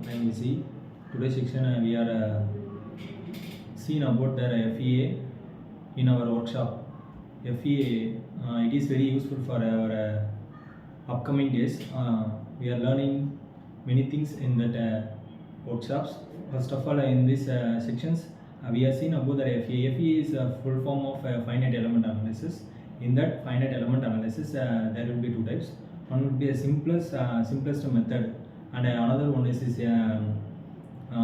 I am busy. Today's section we are seen about the FEA in our workshop. FEA it is very useful for our upcoming days. We are learning many things in that workshops. First of all, in these sections, we are seen about the FEA. FEA is a full form of finite element analysis. In that finite element analysis, there will be two types. One would be a simplest method, and another one is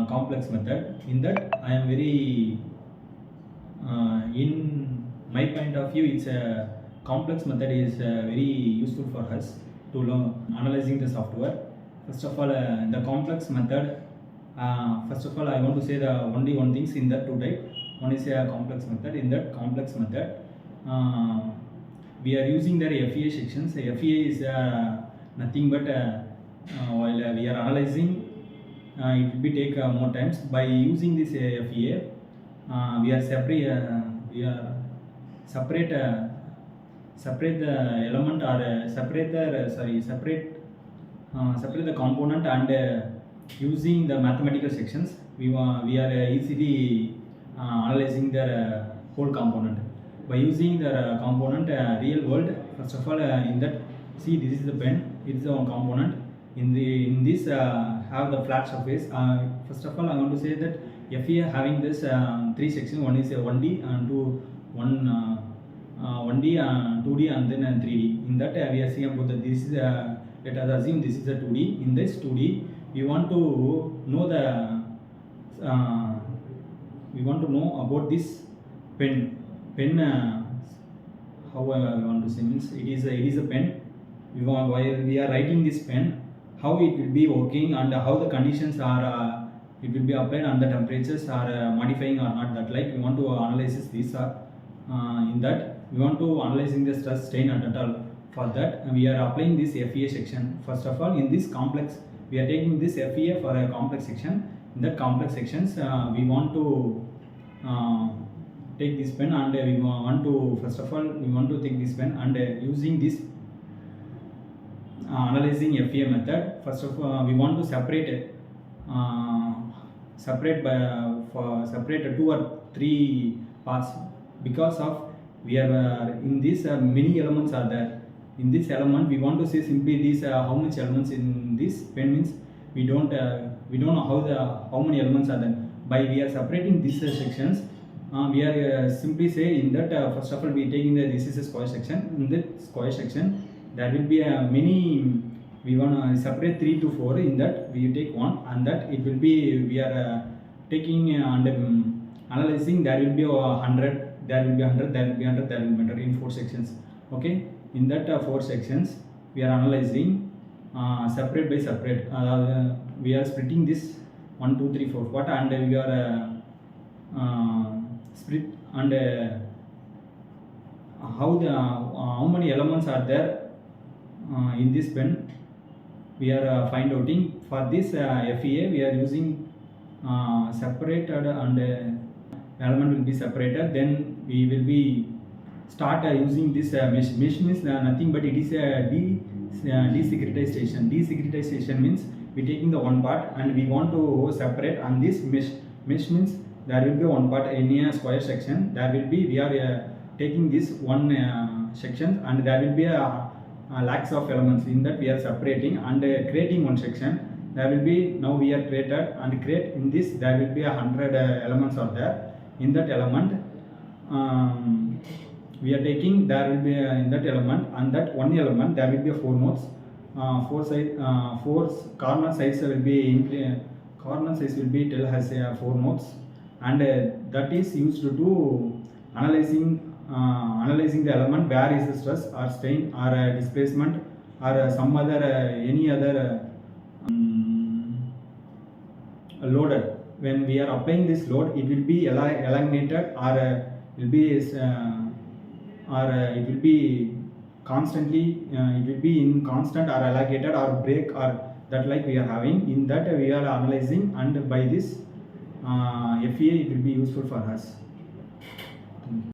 complex method. In that, I am very in my point of view, it's a complex method is very useful for us to learn analyzing the software. First of all, the complex method. First of all, I want to say the only one things in that two type. One is a complex method. In that complex method, we are using the FEA sections. The FEA is nothing but while we are analyzing, it will be take more times. By using this FEA, we are separate the element or separate the component, and using the mathematical sections we are easily analyzing the whole component. By using the component real world, first of all, in that, see, this is the pen, it is one component. In this have the flat surface. First of all, I want to say that FEA having this three sections. One is 1D and 1D, 2D, and then 3D. In that we are seeing about that this is let us assume this is a 2D. In this 2D, we want to know about this pen. How I want to say means it is a pen. While we are writing this pen, how it will be working and how the conditions are it will be applied and the temperatures are modifying or not, that like we want to analyze these are in that we want to analyzing the stress, strain, and all. For that we are applying this FEA section. First of all, in this complex we are taking this FEA for a complex section. In that complex sections we want to take this pen, and we want to first of all we want to take this pen, and using this analyzing FEA method. First of all, we want to separate two or three parts, because of we are in this many elements are there. In this element, we want to say simply this how much elements in this pen means we don't know how many elements are there. By we are separating these sections, we are simply say in that first of all we taking the this is a square section. In that square section there will be many. We want to separate 3 to 4. In that we take one, and that it will be we are taking and analyzing. There will be 100. There will be 100. There will be 100. There will be 100 in 4 sections. Okay. In that 4 sections we are analyzing separate by separate. We are splitting this 1, 2, 3, 4 what, and we are split, and how many elements are there in this pen we are find outing. For this FEA we are using separated, and element will be separated. Then we will be start using this mesh. Mesh means nothing but it is a desegregation. Desegregation means we taking the one part and we want to separate, and this mesh means there will be one part in a square section. There will be we are taking this one section, and there will be a lakhs of elements. In that we are separating and creating one section. There will be now we are created and create in this there will be 100 elements are there. In that element we are taking there will be in that element, and that one element there will be 4 nodes. 4 corner size will be tell has 4 nodes, and that is used to analyzing the element where is the stress or strain or displacement or some other any other loader. When we are applying this load, it will be elongated or will be it will be constantly it will be in constant or elongated or break or that like we are having. In that we are analyzing, and by this FEA it will be useful for us.